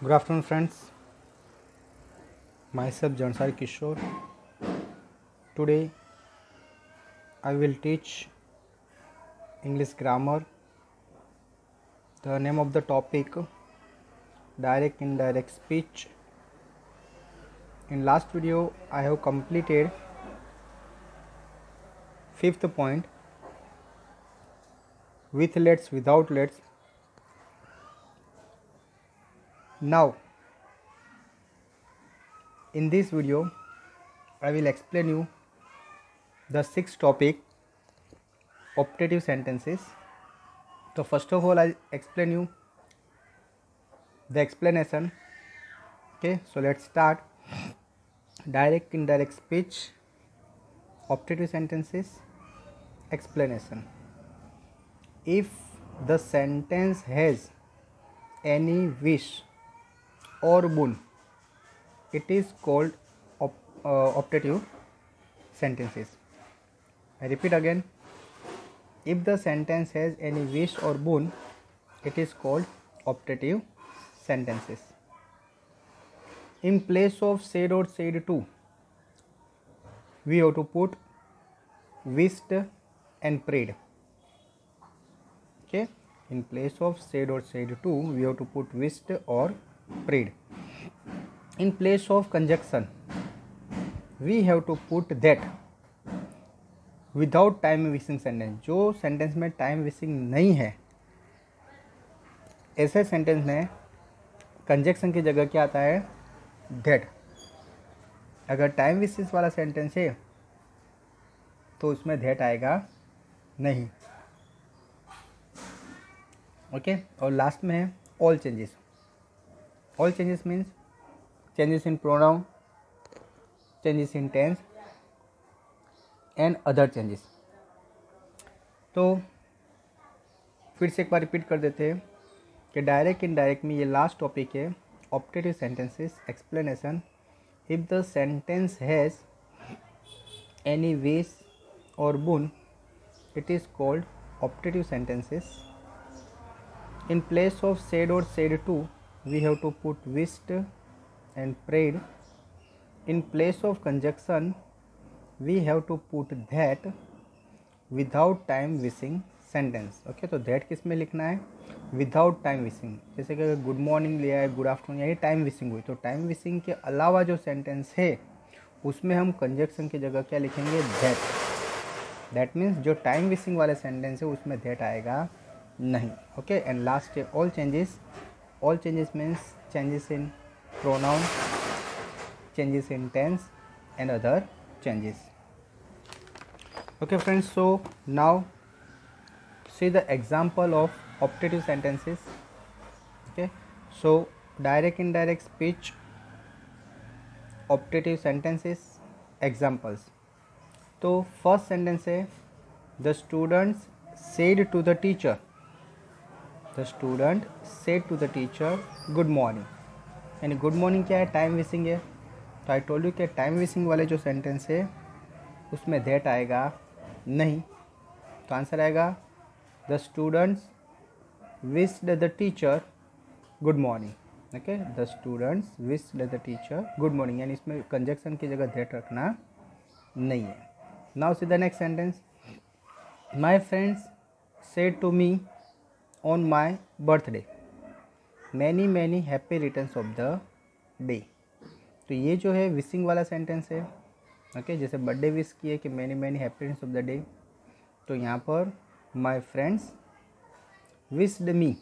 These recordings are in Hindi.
Good afternoon, friends. Myself Jansari Kishore. Today I will teach English grammar. The name of the topic direct indirect speech. In last video I have completed fifth point with let's without let's. Now in this video I will explain you the sixth topic optative sentences. So first of all I explain you the explanation. Okay, so let's start. Direct indirect speech, optative sentences, explanation. If the sentence has any wish or boon, it is called optative sentences. I repeat again. If the sentence has any wish or boon, it is called optative sentences. In place of said or said to, we have to put wished and prayed. Okay, in place of said or said to, we have to put wished or prayed. In place of conjunction, we have to put that. Without time wasting sentence, जो सेंटेंस में टाइम वेस्टिंग नहीं है, ऐसे सेंटेंस में कंजक्शन की जगह क्या आता है? दैट. अगर टाइम वेस्टिंग वाला सेंटेंस है तो उसमें दैट आएगा नहीं. ओके, और लास्ट में है all changes. All changes means changes in pronoun, changes in tense and other changes. तो फिर से एक बार रिपीट कर देते हैं कि डायरेक्ट इनडायरेक्ट में ये लास्ट टॉपिक है, optative sentences, explanation. If the sentence has any wish और boon, it is called optative sentences. In place of said or said to, we have to put wished and prayed. In place of conjunction, we have to put that without time wishing sentence. Okay, तो that किस में लिखना है? Without time wishing. जैसे कि अगर गुड मॉर्निंग लिया है, गुड आफ्टरनून, यानी टाइम विशिंग हुई, तो टाइम विशिंग के अलावा जो सेंटेंस है उसमें हम कंजक्शन की जगह क्या लिखेंगे? दैट. दैट मीन्स जो टाइम विशिंग वाले सेंटेंस है उसमें दैट आएगा नहीं. ओके, एंड लास्ट है all changes. All changes means changes in pronoun, changes in tense and other changes. Okay friends, so now see the example of optative sentences. Okay, so direct indirect speech, optative sentences, examples. तो फर्स्ट सेंटेंस है the students said to the teacher. The student said to the teacher good morning. यानी गुड मॉर्निंग क्या है? टाइम विशिंग है. तो आई टोल्ड यू कि टाइम वेस्टिंग वाले जो सेंटेंस है उसमें दैट आएगा नहीं. तो आंसर आएगा the students wished the teacher good morning. Okay, the students wished the teacher good morning, यानी इसमें कंजक्शन की जगह दैट रखना नहीं है. Now see the next sentence. My friends said to me on my birthday many many happy returns of the day. तो ये जो है विशिंग वाला सेंटेंस है. ओके, जैसे बर्थडे विश किए कि many many happy returns of the day, तो यहाँ पर my friends wished me,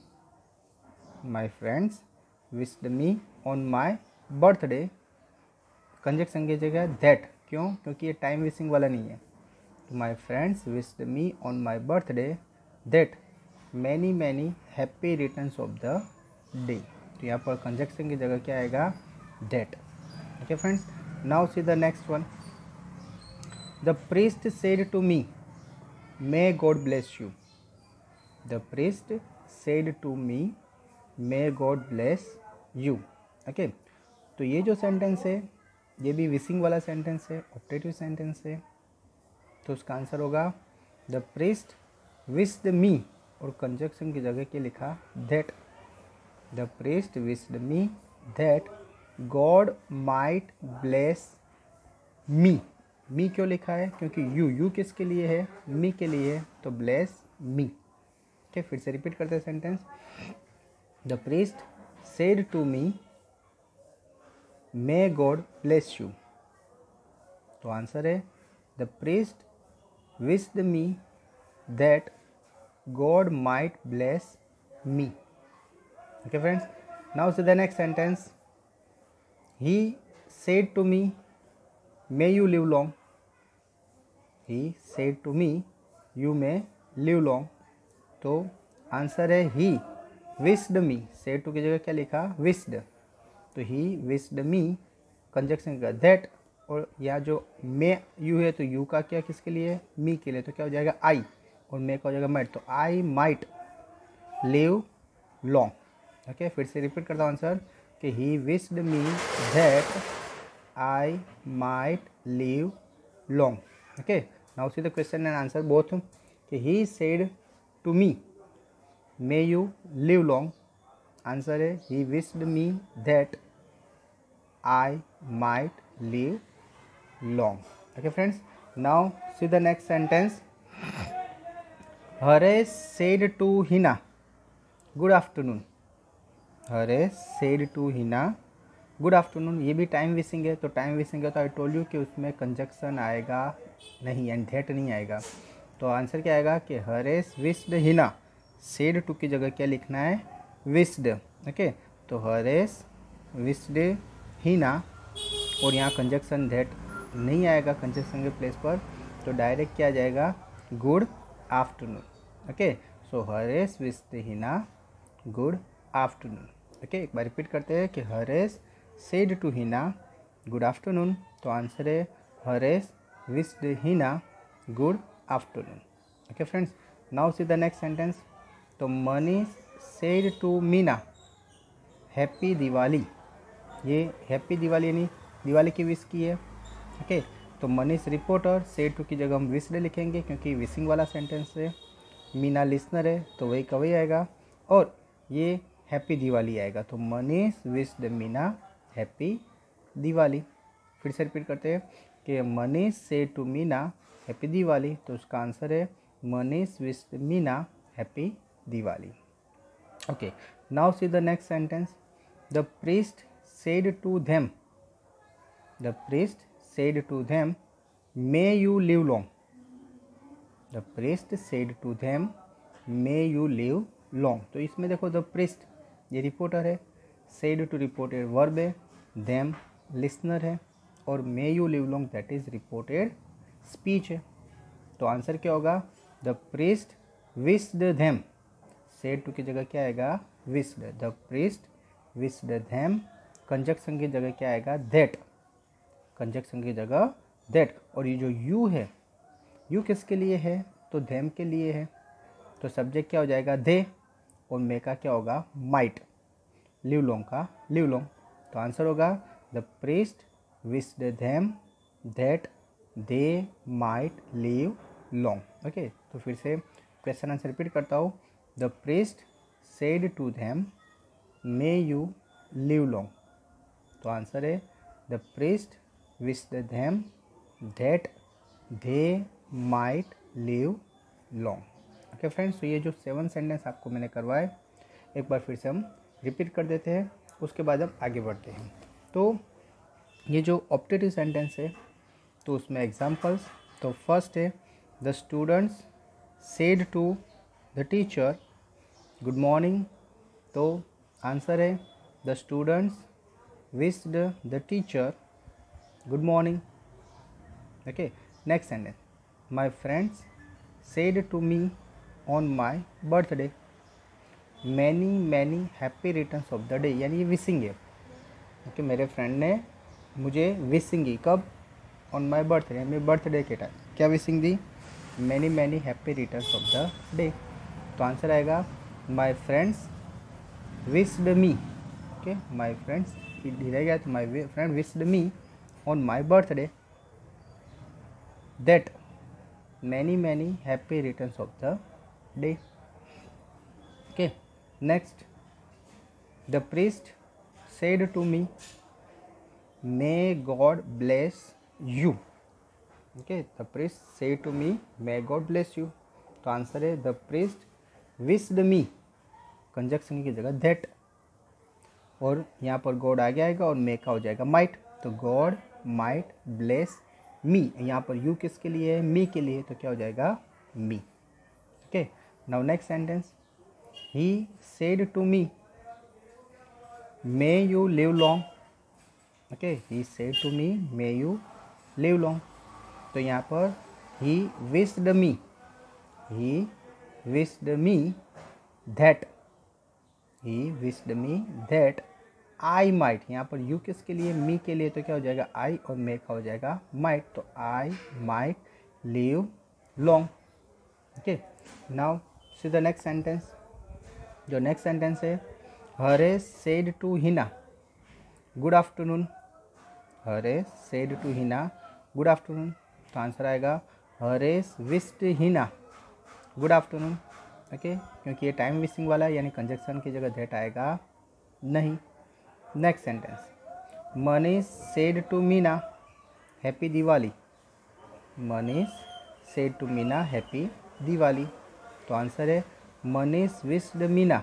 my friends wished me on my birthday, conjunction की जगह दैट. क्यों? क्योंकि ये टाइम विशिंग वाला नहीं है. तो my friends wished me on my birthday that many many happy returns of the day. तो यहाँ पर कंजक्शन की जगह क्या आएगा? That. Okay friends, now see the next one. The priest said to me, may God bless you. The priest said to me, may God bless you. Okay, तो ये जो सेंटेंस है ये भी विशिंग वाला सेंटेंस है, ऑप्टेटिव सेंटेंस है. तो उसका आंसर होगा द प्रीस्ट विश्ड मी और कंजक्शन की जगह के लिखा that. The priest wished me that God might bless me. Me क्यों लिखा है? क्योंकि यू किसके लिए है? मी के लिए है, तो ब्लेस मी। ठीक, फिर से रिपीट करते हैं sentence. The priest said to me may God bless you. तो आंसर है the priest wished me that God might bless me. Okay friends, now see the next sentence. He said to me may you live long. He said to me you may live long. तो आंसर है he wished me. Said to की जगह क्या लिखा? विश्ड। तो ही विश्ड मी कंजक्शन का दैट, और या जो मे यू है तो यू का क्या किसके लिए? मी के लिए, तो क्या हो जाएगा? आई, और मे का हो जाएगा माइट, तो I might live long. Okay, फिर से रिपीट करता हूँ आंसर कि he wished me that I might live long. Okay, now see the question and answer both. कि he said to me may you live long. Answer है he wished me that I might live long. Okay friends, now see the next sentence. Haresh said to Hina good afternoon. Haresh said to Hina good afternoon. ये भी टाइम विशिंग है, तो टाइम विशिंग है तो आई टोल्ड यू कि उसमें कंजक्शन आएगा नहीं, एंड दैट नहीं आएगा। तो आंसर क्या आएगा कि Haresh wished Hina. Said to की जगह क्या लिखना है? विश्ड। ओके, तो हरेश विश्ड हिना, और यहाँ कंजक्शन दैट नहीं आएगा कंजक्शन के प्लेस पर, तो डायरेक्ट क्या आ जाएगा? Good afternoon. Okay, so Haresh wished Hina good afternoon. Okay, एक बार रिपीट करते हैं कि Haresh said to Hina good afternoon. तो आंसर है Haresh wished Hina good afternoon. Okay friends, now see the next sentence. तो Manish said to Meena happy Diwali. ये हैप्पी दिवाली यानी दिवाली की विश की है। ओके, तो मनीष रिपोर्टर, सेड टू की जगह हम विश्ड लिखेंगे क्योंकि विशिंग वाला सेंटेंस है। मीना लिसनर है, तो वही का वही आएगा, और ये हैप्पी दिवाली आएगा। तो मनीष विश्ड मीना हैप्पी दिवाली। फिर से रिपीट करते हैं कि Manish said to Meena happy Diwali. तो उसका आंसर है Manish wished Meena happy Diwali. Okay, now see the next sentence. The priest said to them. The priest said to them may you live long. The priest said to them may you live long. तो इसमें देखो द प्रीस्ट ये रिपोर्टर है, सेड टू रिपोर्टेड वर्ब है, देम लिसनर है, और may you live long that is reported speech है। तो आंसर क्या होगा? The priest wished them. Said to की जगह क्या आएगा? Wished. The priest wished them, conjunction की जगह क्या आएगा? दैट। कंजक्शन की जगह दैट, और ये जो यू है, यू किसके लिए है? तो देम के लिए है, तो सब्जेक्ट क्या हो जाएगा? दे, और मे का क्या होगा? माइट। लिव लॉन्ग का लिव लॉन्ग। तो आंसर होगा the priest wished them that they might live long. Okay, तो फिर से क्वेश्चन आंसर रिपीट करता हूँ। The priest said to them may you live long. तो आंसर है the priest wished them that they might live long. Okay friends, तो ये जो 7 सेंटेंस आपको मैंने करवाए, एक बार फिर से हम रिपीट कर देते हैं, उसके बाद हम आगे बढ़ते हैं। तो ये जो ऑप्टेटिव सेंटेंस है, तो उसमें एग्जांपल्स, तो फर्स्ट है the students said to the teacher good morning. तो आंसर है the students wished the teacher good morning. Okay, next sentence. My friends said to me on my birthday many many happy returns of the day, यानी ये विशिंग है। ओके, मेरे फ्रेंड ने मुझे विशिंग की, कब? ऑन माय बर्थडे, मेरे बर्थडे के टाइम क्या विशिंग दी? Many many happy returns of the day. तो आंसर आएगा my friends wished me. Okay, my friends रह गया, तो my friend wished me on my birthday that many many happy returns of the day. Okay, next the priest said to me may God bless you. Okay, the priest said to me may God bless you. तो आंसर है the priest wished me, conjunction की जगह दैट, और यहाँ पर गॉड आगे आएगा और मे का हो जाएगा माइट, तो गॉड माइट ब्लेस मी। यहाँ पर यू किसके लिए है? मी के लिए, तो क्या हो जाएगा? Me. Okay, now next sentence, he said to me may you live long. Okay, he said to me may you live long. तो यहाँ पर he wished me, he wished me that, he wished me that I might. यहाँ पर यू किसके लिए? मी के लिए, तो क्या हो जाएगा? आई, और मे का हो जाएगा माइट, तो I might live long. Okay, now see the next sentence. जो नेक्स्ट सेंटेंस है, Haresh said to Hina good afternoon. Haresh said to Hina good afternoon. तो आंसर आएगा Haresh wished Hina good afternoon. Okay, क्योंकि ये टाइम वेस्टिंग वाला है, यानी कंजक्शन की जगह दैट आएगा नहीं। Next sentence, Manish said to Meena happy Diwali. Manish said to Meena happy Diwali. तो आंसर है Manish wished Meena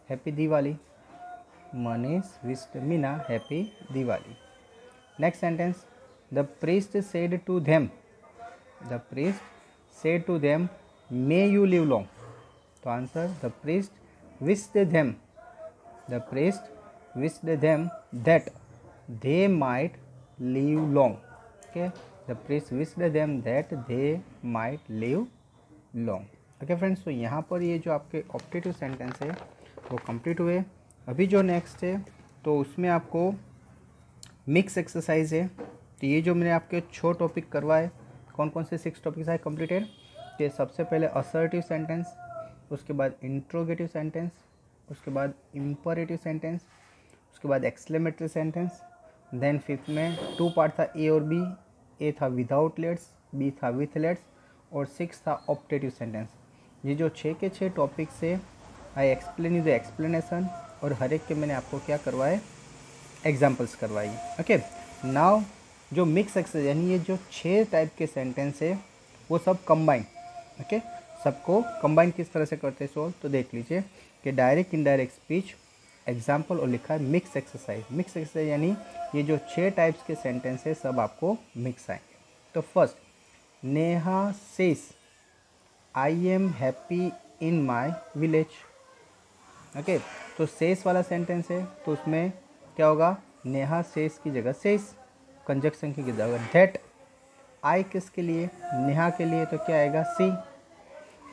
happy Diwali. Manish wished Meena happy Diwali. Next sentence, the priest said to them, the priest said to them may you live long. तो answer, the priest wished them, the priest wished them that they might live long. Okay, the priest wished them that they might live long. Okay friends, तो यहाँ पर ये जो आपके ऑप्टेटिव सेंटेंस है वो कंप्लीट हुए। अभी जो नेक्स्ट है तो उसमें आपको मिक्स एक्सरसाइज है। तो ये जो मैंने आपके 6 टॉपिक करवाए, कौन कौन से 6 टॉपिक्स आए कंप्लीटेड? कि सबसे पहले असर्टिव सेंटेंस, उसके बाद इंट्रोगेटिव सेंटेंस, उसके बाद इंपरेटिव सेंटेंस, उसके बाद एक्सक्लेमेटरी सेंटेंस, देन 5th में 2 पार्ट था ए और बी। ए था विदाउट लेट्स, बी था विथ लेट्स, और 6 था ऑप्टेटिव सेंटेंस। ये जो 6 के 6 टॉपिक से I explain you the explanation, और हर एक के मैंने आपको क्या करवाए? एग्जाम्पल्स करवाई। ओके, नाउ जो मिक्स एक्सरसाइज, यानी ये जो 6 टाइप के सेंटेंस है वो सब कंबाइन। ओके, सबको कंबाइन किस तरह से करते हैं सोल्व, तो देख लीजिए कि डायरेक्ट इनडायरेक्ट स्पीच, एग्जाम्पल, और लिखा है मिक्स एक्सरसाइज। मिक्स एक्सरसाइज यानी ये जो 6 टाइप्स के सेंटेंस है सब आपको मिक्स आएंगे। तो first, Neha says I am happy in my village. Okay, तो सेज वाला सेंटेंस है तो उसमें क्या होगा? नेहा सेज की जगह सेज, कंजक्शन की जगह दैट। आई किसके लिए? नेहा के लिए, तो क्या आएगा? सी।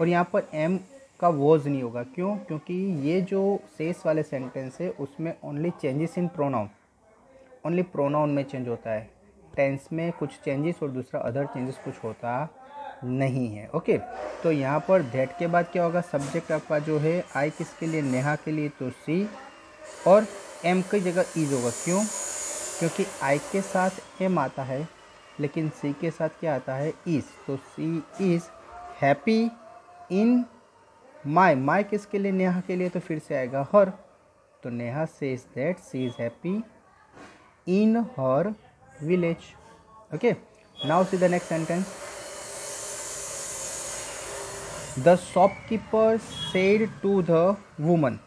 और यहाँ पर एम का वॉज नहीं होगा, क्यों? क्योंकि ये जो सेज वाले सेंटेंस है उसमें only changes in pronoun, only pronoun में चेंज होता है, टेंस में कुछ चेंजेस और दूसरा अदर चेंजेस कुछ होता नहीं है। ओके, तो यहाँ पर दैट के बाद क्या होगा? सब्जेक्ट आपका जो है आई किसके लिए? नेहा के लिए, तो सी, और एम की जगह इज होगा। क्यों? क्योंकि आई के साथ एम आता है लेकिन सी के साथ क्या आता है? इज। तो सी इज हैप्पी इन माई। माई किसके लिए? नेहा के लिए, तो फिर से आएगा हर। तो Neha says that she is happy in her village. Okay, now see the next sentence, the shopkeeper said to the woman.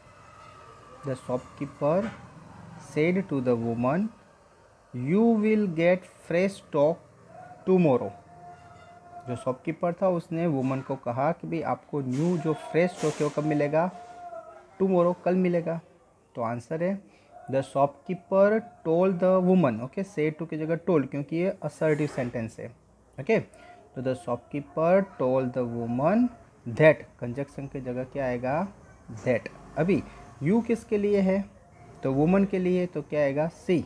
The shopkeeper said to the woman, you will get fresh stock tomorrow। जो शॉपकीपर था उसने वुमन को कहा कि भाई आपको न्यू जो फ्रेश स्टॉक है वो कब मिलेगा? टुमारो, कल मिलेगा। तो आंसर है the shopkeeper told the woman. Okay, said to की जगह टोल्ड, क्योंकि ये असर्टिव सेंटेंस है। ओके, तो the shopkeeper told the woman that, conjunction की जगह क्या आएगा? दैट। अभी यू किसके लिए है? तो वुमन के लिए, तो क्या आएगा? सी।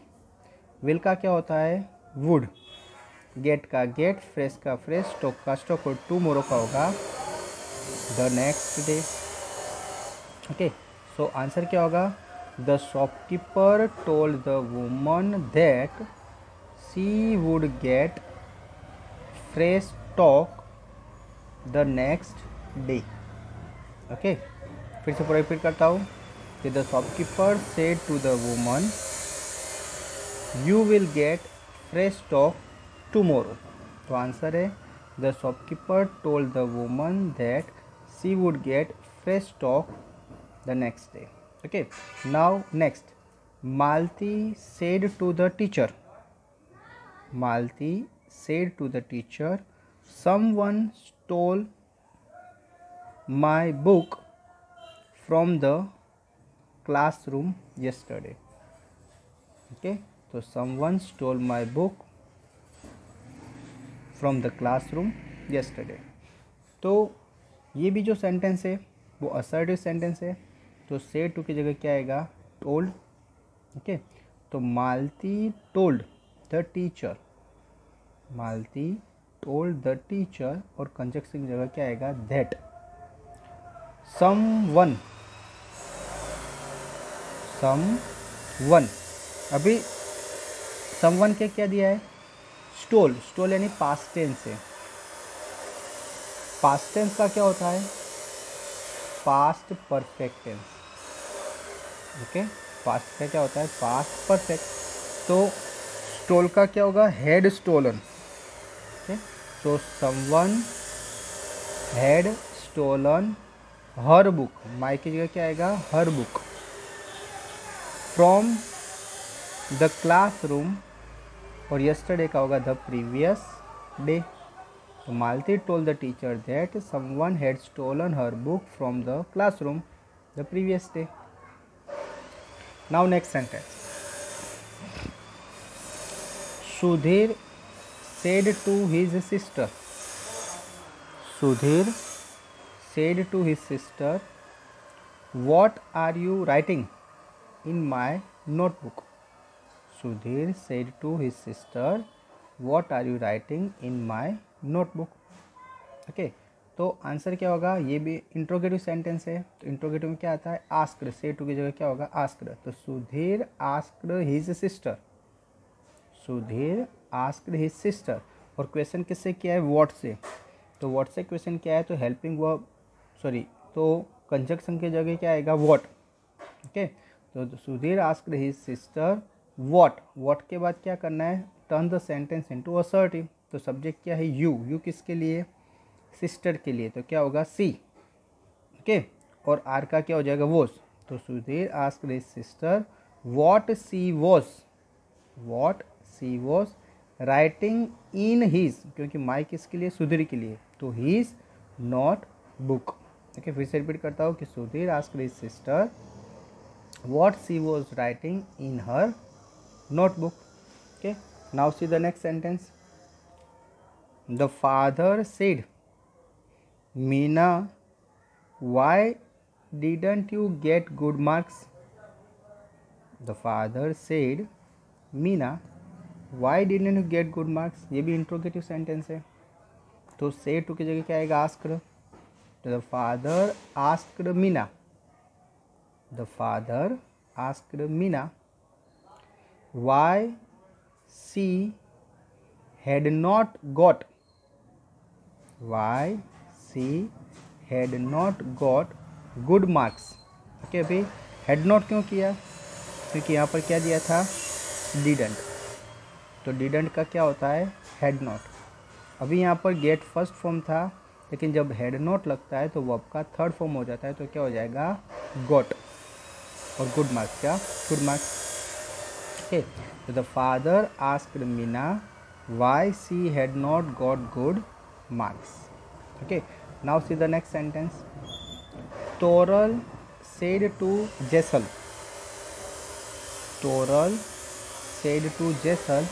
विल का क्या होता है? वुड। गेट का गेट, फ्रेश का फ्रेश, स्टॉक का स्टॉक, और टुमारो का होगा the next day. Okay, so answer क्या होगा? The shopkeeper told the woman that she would get fresh stock the next day. Okay, फिर से पूरा रिपीट करता हूँ। कि the shopkeeper said to the woman you will get fresh stock tomorrow. तो आंसर है the shopkeeper told the woman that she would get fresh stock the next day. Okay, now next, Malti said to the teacher. Malti said to the teacher, someone stole my book from the classroom yesterday. Okay, so someone stole my book from the classroom yesterday. तो ये भी जो सेंटेंस है वो असर्टिव सेंटेंस है, तो said to की जगह क्या आएगा, told। ओके, तो Malti told the teacher, Malti told the teacher, और कंजक्शन की जगह क्या आएगा, दैट। समवन, समवन, अभी समवन के क्या दिया है, स्टोल। स्टोल यानी पास्ट टेंस है। पास्ट टेंस का क्या होता है, past perfect tense. Okay, past का क्या होता है, पास्ट परफेक्ट। तो स्टोल का क्या होगा, had stolen. So someone had stolen her book, my की जगह क्या आएगा, her book, from the classroom, और yesterday का होगा the previous day। तो Malti told the teacher that someone had stolen her book from the classroom the previous day। Now next sentence, Sudhir said to his sister, Sudhir said to his sister, what are you writing in my notebook? Sudhir said to his sister, what are you writing in my notebook? Okay, तो आंसर क्या होगा, ये भी इंट्रोगेटिव सेंटेंस है, तो इंट्रोगेटिव में क्या आता है, आस्क्ड। से टू की जगह क्या होगा, आस्क्ड। तो Sudhir asked his sister, Sudhir asked his sister, और क्वेश्चन किससे किया है, व्हाट से। तो व्हाट से क्वेश्चन क्या है, तो हेल्पिंग वर्ब, सॉरी, तो कंजक्शन की जगह क्या आएगा, व्हाट। ओके, तो Sudhir asked his sister what, what के बाद क्या करना है, turn the sentence into assertive. तो सब्जेक्ट क्या है, यू, यू किसके लिए, सिस्टर के लिए, तो क्या होगा, सी। ओके, और आर का क्या हो जाएगा, वॉज। तो Sudhir asked his sister what she was, what she was writing in his, क्योंकि माई किसके लिए, सुधीर के लिए, तो हीज नोट बुक। ओके, फिर से रिपीट करता हूँ कि Sudhir asked his sister what she was writing in her notebook. Okay, now see the next sentence, the father said, Meena why didn't you get good marks. The father said, Meena why didn't you get good marks, ये भी इंट्रोगेटिव सेंटेंस है, तो से टू की जगह क्या आएगा, आस्क्ड। तो the father asked Meena, the father asked Meena why she had not got, why she had not got good marks. Okay, अभी हैड नॉट क्यों किया, क्योंकि यहाँ पर क्या दिया था, डिडंट, तो डिडंट का क्या होता है, हैड नॉट। अभी यहाँ पर गेट फर्स्ट फॉर्म था, लेकिन जब हैड नॉट लगता है तो वर्ब का थर्ड फॉर्म हो जाता है, तो क्या हो जाएगा, गॉट, और गुड मार्क्स, क्या, गुड मार्क्स। ओके, तो the father asked Meena why she had not got good marks. Okay, now see the next sentence, Toral said to Jessel, Toral said to Jessel,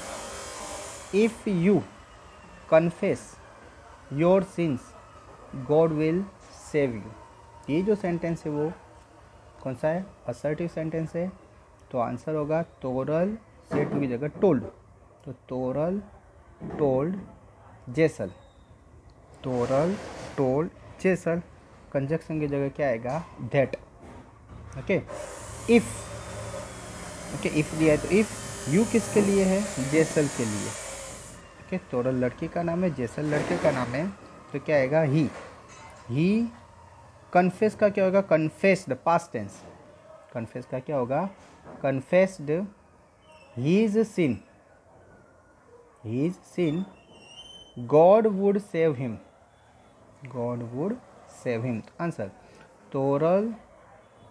if you confess your sins, God will save you। ये जो सेंटेंस है वो कौन सा है, असर्टिव सेंटेंस है, तो आंसर होगा तोरल सेड टू की जगह टोल्ड। तो Toral told Jessel, Toral told Jessel, conjunction की जगह क्या आएगा, that. Okay, if, okay, if दिया है तो इफ़, यू किसके लिए है, जेसल के लिए। ओके, तोरल लड़की का नाम है, जेसल लड़के का नाम है, तो क्या आएगा, ही। कन्फेस का क्या होगा, कन्फेस्ड, पास्ट टेंस, कन्फेस का क्या होगा, confessed his sin, God would save him. God would save him. Answer. Toral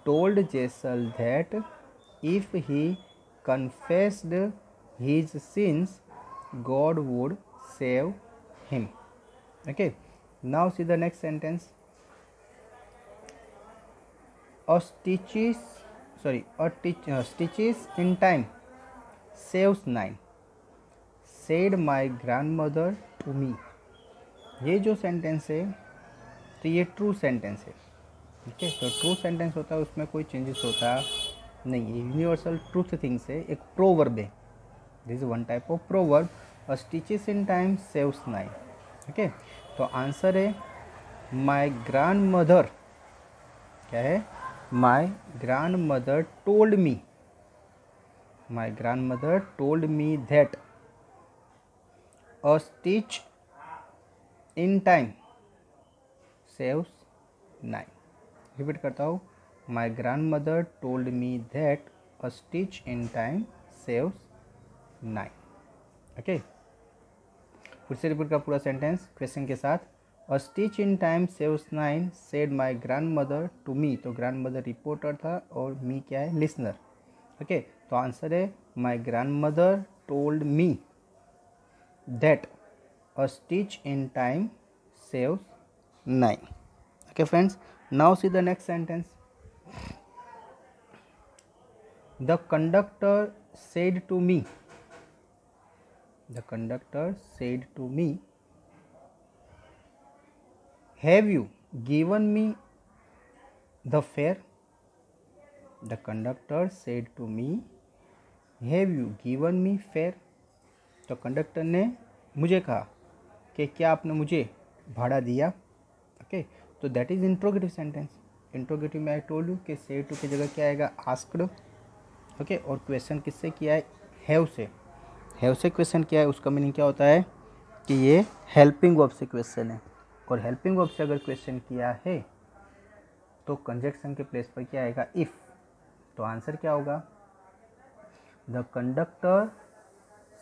told Jessel that if he confessed his sins, God would save him. Okay. Now see the next sentence. Stitches in time saves 9, said my grandmother to me. ये जो सेंटेंस है तो ये ट्रू सेंटेंस है. ठीक है, तो ट्रू सेंटेंस होता है उसमें कोई चेंजेस होता नहीं है, यूनिवर्सल ट्रूथ थिंग्स है, एक प्रोवर्ब है. This is one type of proverb. A stitches in time saves 9. Okay, तो आंसर है माई ग्रैंड मदर. क्या है, माई grandmother told me. My grandmother told me that a stitch in time saves 9. Repeat करता हूँ, माई grandmother told me that a stitch in time saves 9. Okay, फिर से रिपीट का पूरा सेंटेंस क्वेश्चन के साथ. अ stitch in time saves 9 said my grandmother to me. तो ग्रैंड मदर रिपोर्टर था और मी क्या है, लिसनर. ओके, तो आंसर है माई grandmother told me that a stitch in time saves 9. Okay friends, now see the next sentence. The conductor said to me. The conductor said to me, have you given me the fare? The conductor said to me, have you given me fare? तो कंडक्टर ने मुझे कहा कि क्या आपने मुझे भाड़ा दिया. ओके, तो that is interrogative sentence. Interrogative में आई टोल्ड यू कि से टू की जगह क्या आएगा, आस्क्ड. ओके, और क्वेश्चन किससे किया है, हैव से. हैव से क्वेश्चन किया है, उसका मीनिंग क्या होता है कि ये हेल्पिंग वर्ब से क्वेश्चन है. और हेल्पिंग वर्ब से अगर क्वेश्चन किया है तो कंजक्शन के प्लेस पर क्या आएगा, इफ़. तो आंसर क्या होगा, द कंडक्टर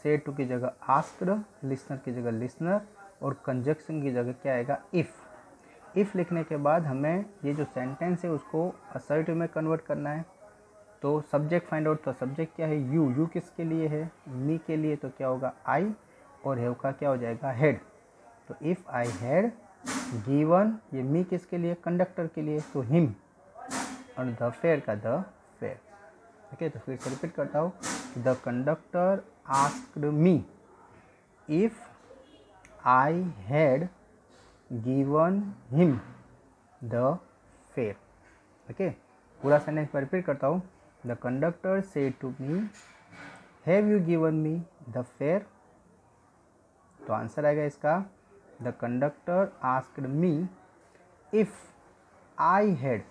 से टू की जगह आस्क्ड, लिसनर की जगह लिसनर, और कंजक्शन की जगह क्या आएगा, इफ़. इफ़ लिखने के बाद हमें ये जो सेंटेंस है उसको असर्टिव में कन्वर्ट करना है. तो सब्जेक्ट फाइंड आउट. तो सब्जेक्ट क्या है, यू. यू किसके लिए है, मी के लिए. तो क्या होगा, आई. और हैव का क्या हो जाएगा, हेड. तो इफ़ आई हैड गिवन, ये मी किसके लिए, कंडक्टर के लिए. तो हिम. और द फेयर का द फेयर. ओके, तो फिर से रिपीट करता हूँ. The conductor asked me if I had given him the fare. Okay, पूरा सेंटेंस पर रिपीट करता हूँ. The conductor said to me, have you given me the fare. तो आंसर आएगा इसका, the conductor asked me if I had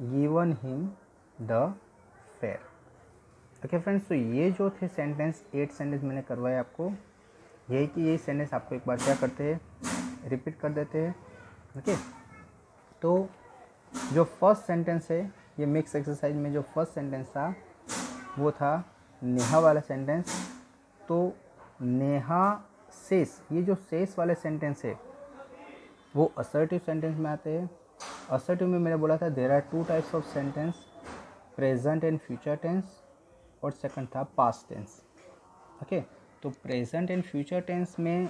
given him the fare. Okay friends, तो ये जो थे सेंटेंस, 8 सेंटेंस मैंने करवाए आपको. यही कि यही सेंटेंस आपको एक बार क्या करते हैं, रिपीट कर देते हैं. ओके, तो जो फर्स्ट सेंटेंस है, ये मिक्स एक्सरसाइज में जो फर्स्ट सेंटेंस था वो था नेहा वाला सेंटेंस. तो नेहा सेस, ये जो सेस वाले सेंटेंस है वो असर्टिव सेंटेंस में आते हैं. असर्टिव में मैंने बोला था there are 2 types of sentence, present and future tense, और सेकंड था पास्ट टेंस. ओके, तो प्रेजेंट एंड फ्यूचर टेंस में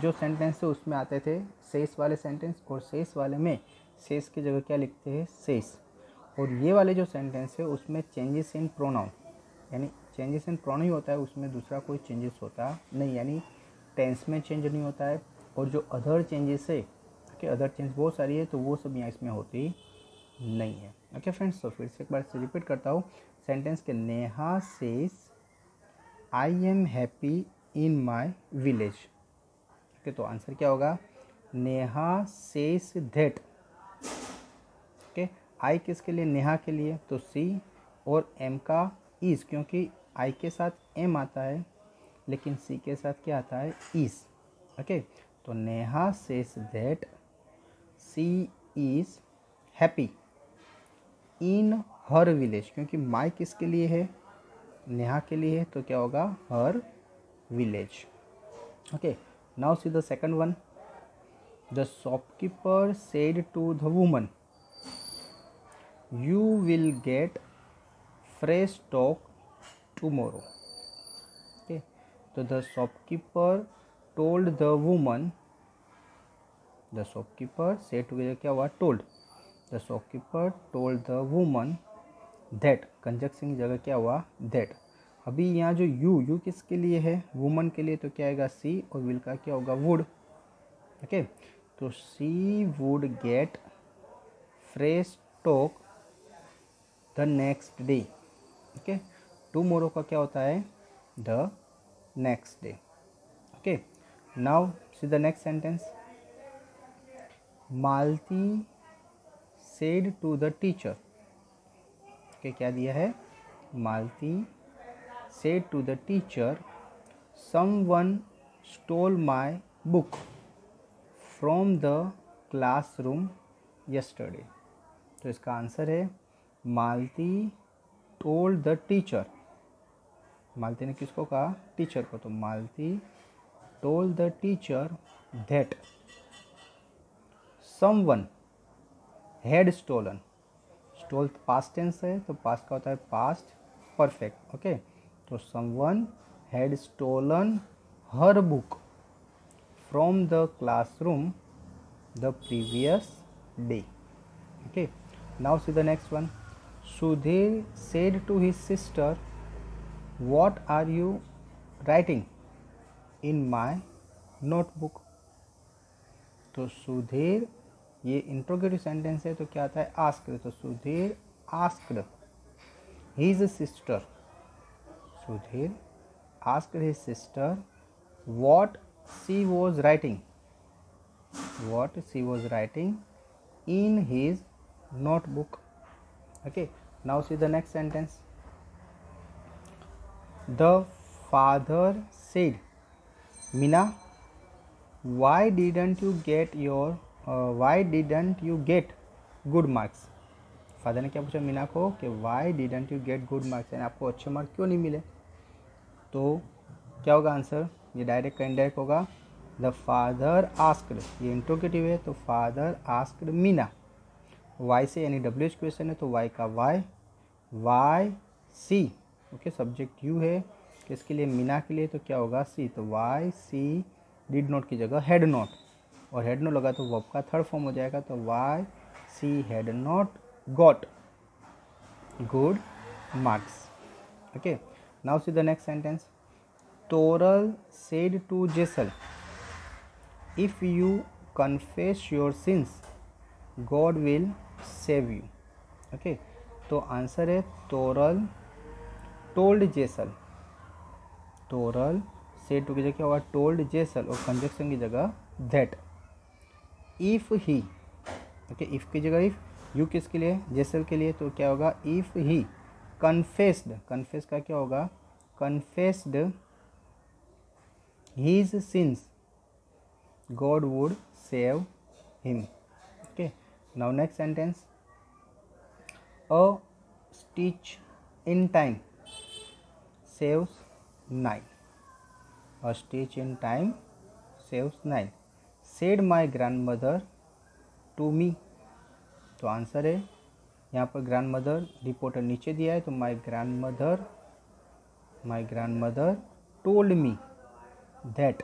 जो सेंटेंस थे उसमें आते थे सेस वाले सेंटेंस, और सेस वाले में सेस की जगह क्या लिखते हैं, सेस. और ये वाले जो सेंटेंस है उसमें चेंजेस इन प्रोनाउन, यानी चेंजेस इन प्रोनाउन ही होता है, उसमें दूसरा कोई चेंजेस होता नहीं, यानी टेंस में चेंज नहीं होता है. और जो अदर चेंजेस है, ओके, अदर चेंज बहुत सारी है, तो वो सब यहाँ इसमें होती नहीं है. ओके फ्रेंड्स, तो फिर से एक बार से रिपीट करता हूँ सेंटेंस के. Neha says I am happy in my village. Okay, तो आंसर क्या होगा, नेहा सेज दैट. ओके, आई किसके लिए, नेहा के लिए. तो सी और एम का इज़, क्योंकि आई के साथ एम आता है लेकिन सी के साथ क्या आता है, इज़. ओके, तो Neha says that she is happy in her village, क्योंकि माई किसके लिए है, नेहा के लिए है, तो क्या होगा हर village. Okay, now see the second one. The shopkeeper said to the woman, you will get fresh stock tomorrow. Okay, तो the shopkeeper told the woman, the shopkeeper said to क्या हुआ, told, the shopkeeper told the woman that, conjunction की जगह क्या हुआ, दैट। अभी यहाँ जो यू किसके लिए है, वुमन के लिए, तो क्या आएगा सी, और विल का क्या होगा वुड। ओके, तो she would get fresh stock the next day. Okay, tomorrow का क्या होता है, the next day. Okay, now see the next sentence. Malti said to the teacher, okay क्या दिया है, मालती said to the teacher, someone stole my book from the classroom yesterday। तो इसका आंसर है मालती told the teacher, मालती ने किसको कहा, टीचर को, तो Malti told the teacher that someone had stolen, stole past tense है तो past का होता है past perfect। ओके, तो someone had stolen her book from the classroom the previous day। Okay, now see the next one। Sudhir said to his sister, what are you writing in my notebook। तो सुधीर, ये इंट्रोगेटिव सेंटेंस है तो क्या आता है, आस्क्ड, तो Sudhir asked his sister, Sudhir asked his sister what she was writing, what she was writing in his notebook। Okay, now see the next sentence। The father said, Meena, why didn't you get good marks। Father ने क्या पूछा मीना को कि Y didn't you get good marks, यानी आपको अच्छे मार्क्स क्यों नहीं मिले। तो क्या होगा आंसर, ये डायरेक्ट का इनडायरेक्ट होगा। द फादर आस्क्ड, ये इंट्रोगेटिव है तो फादर आस्क्ड मीना, वाई से यानी डब्ल्यू एच क्वेश्चन है तो वाई का why she. Okay, subject you है किसके लिए, मीना के लिए, तो क्या होगा सी, तो वाई सी डिड नॉट की जगह हैड नॉट, और हैड नॉट लगा तो वर्ब का थर्ड फॉर्म हो जाएगा, तो why she had not got good marks। Okay, now see the next sentence। Toral said to Jessel, if you confess your sins, God will save you। Okay, तो आंसर है Toral told Jessel, Toral said to की जगह क्या होगा, told Jessel, और कंजक्शन की जगह that। if he, okay, if की जगह if, यू किसके लिए, जेसल के लिए, तो क्या होगा इफ ही कन्फेस्ड, कन्फेस का क्या होगा, confessed his sins, God would save him. Okay, now next sentence. A stitch in time saves 9, a stitch in time saves 9, said my grandmother to me. तो आंसर है यहाँ पर ग्रैंड मदर, रिपोर्टर नीचे दिया है तो my grandmother told me that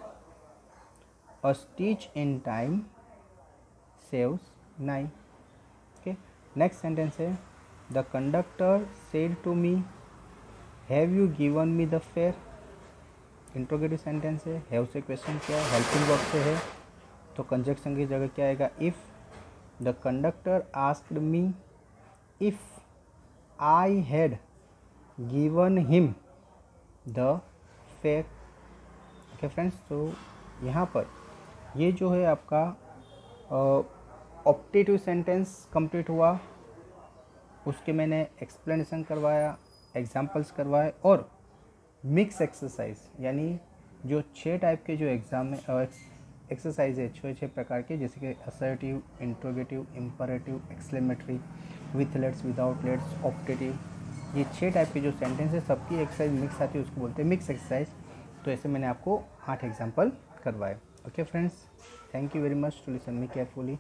a stitch in time saves 9। Okay, next sentence है the conductor said to me, have you given me the fare. Interrogative sentence है, हैव से क्वेश्चन किया है, हेल्पिंग वर्ब से है तो कंजक्शन की जगह क्या आएगा, if. The conductor asked me if I had given him the fare। Okay friends, तो यहाँ पर ये जो है आपका ऑप्टेटिव सेंटेंस कंप्लीट हुआ, उसके मैंने एक्सप्लेनेशन करवाया, एग्जांपल्स करवाए और मिक्स एक्सरसाइज, यानी जो 6 टाइप के जो एग्जाम में एक्सरसाइज है 6 प्रकार के, जैसे कि assertive, interrogative, imperative, exclamatory, with let's, without let's, optative, ये 6 टाइप के जो सेंटेंस है सबकी एक्सरसाइज मिक्स आती है, उसको बोलते हैं मिक्स एक्सरसाइज। तो ऐसे मैंने आपको 8 एग्जाम्पल करवाए। Okay friends, thank you very much to listen me carefully.